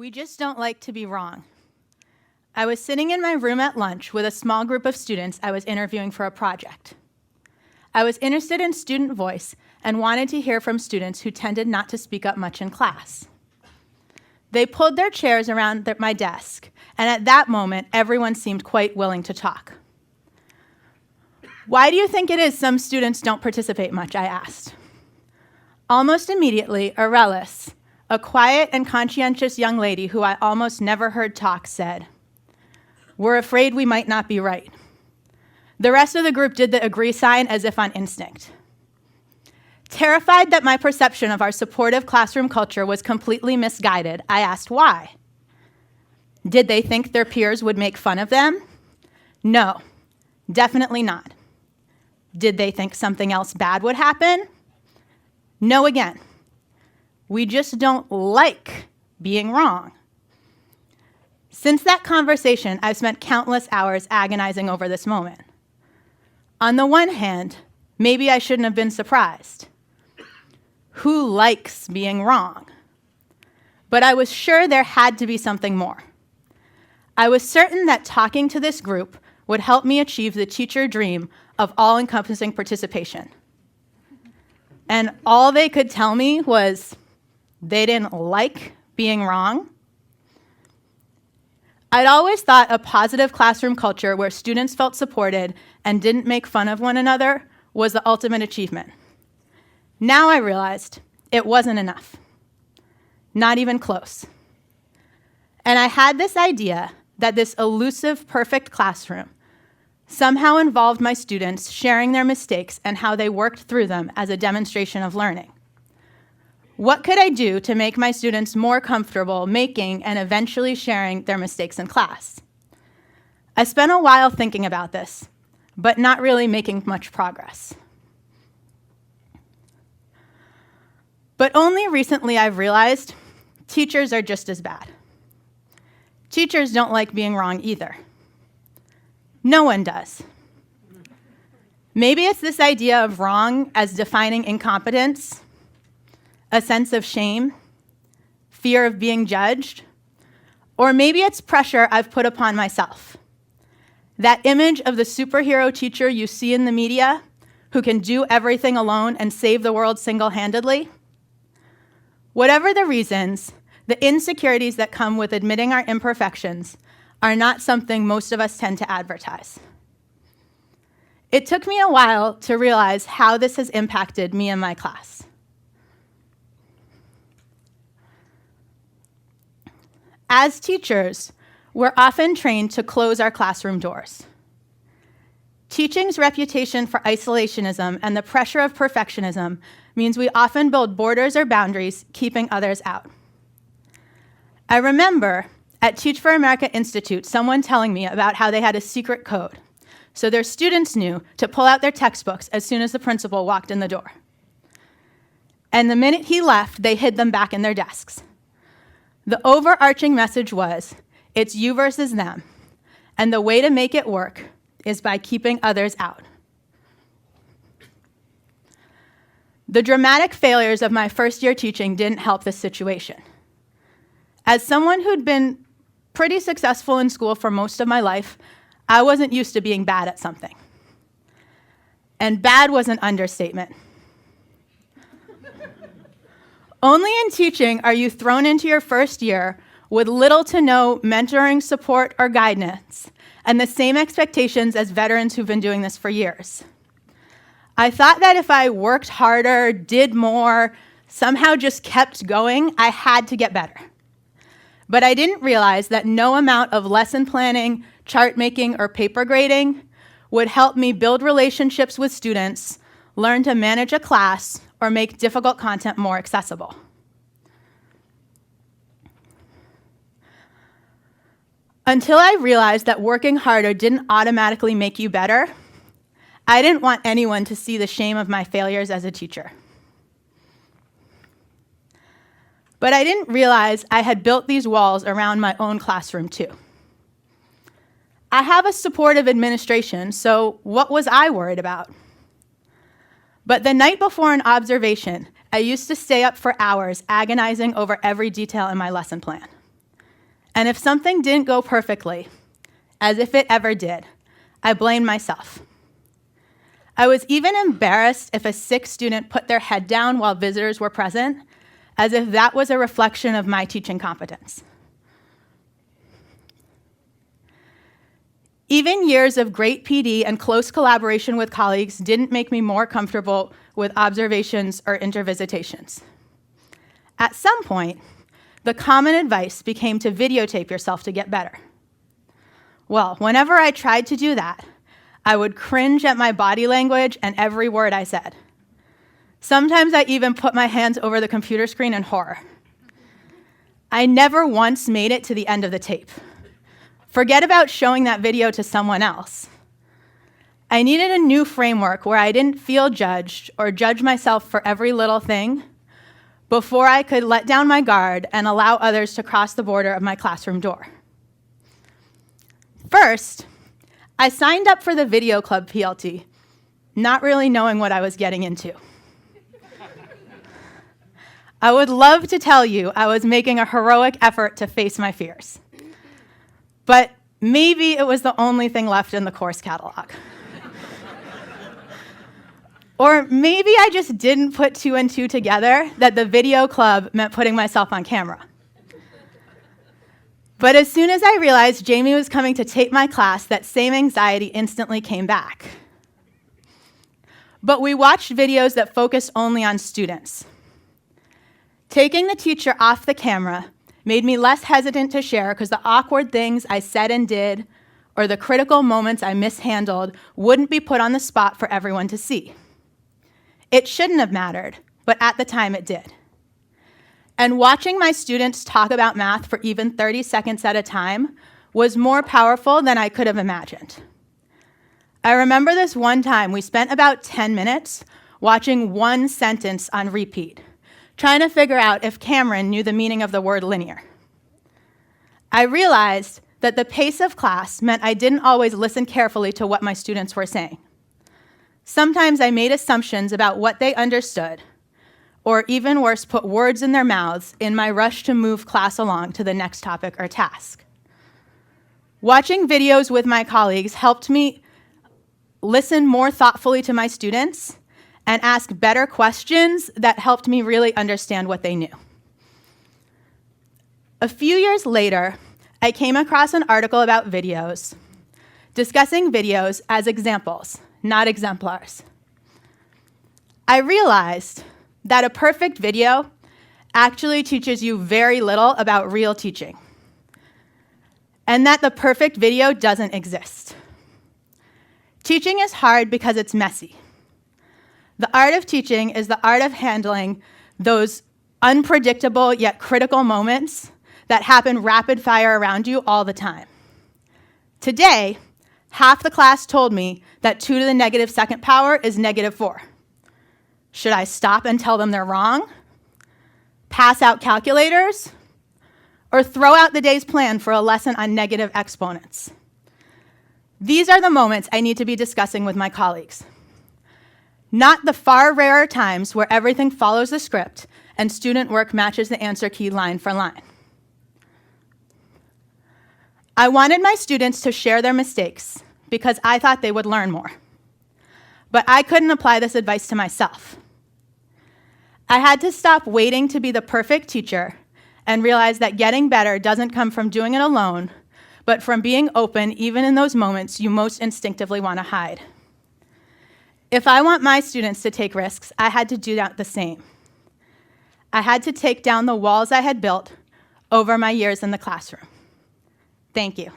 We just don't like to be wrong. I was sitting in my room at lunch with a small group of students I was interviewing for a project. I was interested in student voice and wanted to hear from students who tended not to speak up much in class. They pulled their chairs around my desk, and at that moment, everyone seemed quite willing to talk. Why do you think it is some students don't participate much, I asked. Almost immediately, Aurelis, a quiet and conscientious young lady who I almost never heard talk, said, "We're afraid we might not be right." The rest of the group did the agree sign as if on instinct. Terrified that my perception of our supportive classroom culture was completely misguided, I asked why. Did they think their peers would make fun of them? No, definitely not. Did they think something else bad would happen? No again. We just don't like being wrong. Since that conversation, I've spent countless hours agonizing over this moment. On the one hand, maybe I shouldn't have been surprised. Who likes being wrong? But I was sure there had to be something more. I was certain that talking to this group would help me achieve the teacher dream of all-encompassing participation. And all they could tell me was they didn't like being wrong. I'd always thought a positive classroom culture where students felt supported and didn't make fun of one another was the ultimate achievement. Now I realized it wasn't enough, not even close. And I had this idea that this elusive, perfect classroom somehow involved my students sharing their mistakes and how they worked through them as a demonstration of learning. What could I do to make my students more comfortable making and eventually sharing their mistakes in class? I spent a while thinking about this, but not really making much progress. But only recently I've realized teachers are just as bad. Teachers don't like being wrong either. No one does. Maybe it's this idea of wrong as defining incompetence, a sense of shame, fear of being judged, or maybe it's pressure I've put upon myself. That image of the superhero teacher you see in the media who can do everything alone and save the world single-handedly. Whatever the reasons, the insecurities that come with admitting our imperfections are not something most of us tend to advertise. It took me a while to realize how this has impacted me and my class. As teachers, we're often trained to close our classroom doors. Teaching's reputation for isolationism and the pressure of perfectionism means we often build borders or boundaries, keeping others out. I remember at Teach for America Institute, someone telling me about how they had a secret code, so their students knew to pull out their textbooks as soon as the principal walked in the door. And the minute he left, they hid them back in their desks. The overarching message was, it's you versus them, and the way to make it work is by keeping others out. The dramatic failures of my first year teaching didn't help this situation. As someone who'd been pretty successful in school for most of my life, I wasn't used to being bad at something. And bad was an understatement. Only in teaching are you thrown into your first year with little to no mentoring, support, or guidance, and the same expectations as veterans who've been doing this for years. I thought that if I worked harder, did more, somehow just kept going, I had to get better. But I didn't realize that no amount of lesson planning, chart making, or paper grading would help me build relationships with students, learn to manage a class, or make difficult content more accessible. Until I realized that working harder didn't automatically make you better, I didn't want anyone to see the shame of my failures as a teacher. But I didn't realize I had built these walls around my own classroom too. I have a supportive administration, so what was I worried about? But the night before an observation, I used to stay up for hours agonizing over every detail in my lesson plan. And if something didn't go perfectly, as if it ever did, I blamed myself. I was even embarrassed if a sick student put their head down while visitors were present, as if that was a reflection of my teaching competence. Even years of great PD and close collaboration with colleagues didn't make me more comfortable with observations or intervisitations. At some point, the common advice became to videotape yourself to get better. Well, whenever I tried to do that, I would cringe at my body language and every word I said. Sometimes I even put my hands over the computer screen in horror. I never once made it to the end of the tape. Forget about showing that video to someone else. I needed a new framework where I didn't feel judged or judge myself for every little thing before I could let down my guard and allow others to cross the border of my classroom door. First, I signed up for the Video Club PLT, not really knowing what I was getting into. I would love to tell you I was making a heroic effort to face my fears, but maybe it was the only thing left in the course catalog. Or maybe I just didn't put two and two together that the video club meant putting myself on camera. But as soon as I realized Jamie was coming to tape my class, that same anxiety instantly came back. But we watched videos that focused only on students. Taking the teacher off the camera made me less hesitant to share because the awkward things I said and did, or the critical moments I mishandled, wouldn't be put on the spot for everyone to see. It shouldn't have mattered, but at the time it did. And watching my students talk about math for even 30 seconds at a time was more powerful than I could have imagined. I remember this one time we spent about 10 minutes watching one sentence on repeat, trying to figure out if Cameron knew the meaning of the word linear. I realized that the pace of class meant I didn't always listen carefully to what my students were saying. Sometimes I made assumptions about what they understood, or even worse, put words in their mouths in my rush to move class along to the next topic or task. Watching videos with my colleagues helped me listen more thoughtfully to my students and ask better questions that helped me really understand what they knew. A few years later, I came across an article about videos, discussing videos as examples, not exemplars. I realized that a perfect video actually teaches you very little about real teaching, and that the perfect video doesn't exist. Teaching is hard because it's messy. The art of teaching is the art of handling those unpredictable yet critical moments that happen rapid fire around you all the time. Today, half the class told me that 2 to the negative second power is -4. Should I stop and tell them they're wrong? Pass out calculators? Or throw out the day's plan for a lesson on negative exponents? These are the moments I need to be discussing with my colleagues. Not the far rarer times where everything follows the script and student work matches the answer key line for line. I wanted my students to share their mistakes because I thought they would learn more. But I couldn't apply this advice to myself. I had to stop waiting to be the perfect teacher and realize that getting better doesn't come from doing it alone, but from being open even in those moments you most instinctively want to hide. If I want my students to take risks, I had to do that the same. I had to take down the walls I had built over my years in the classroom. Thank you.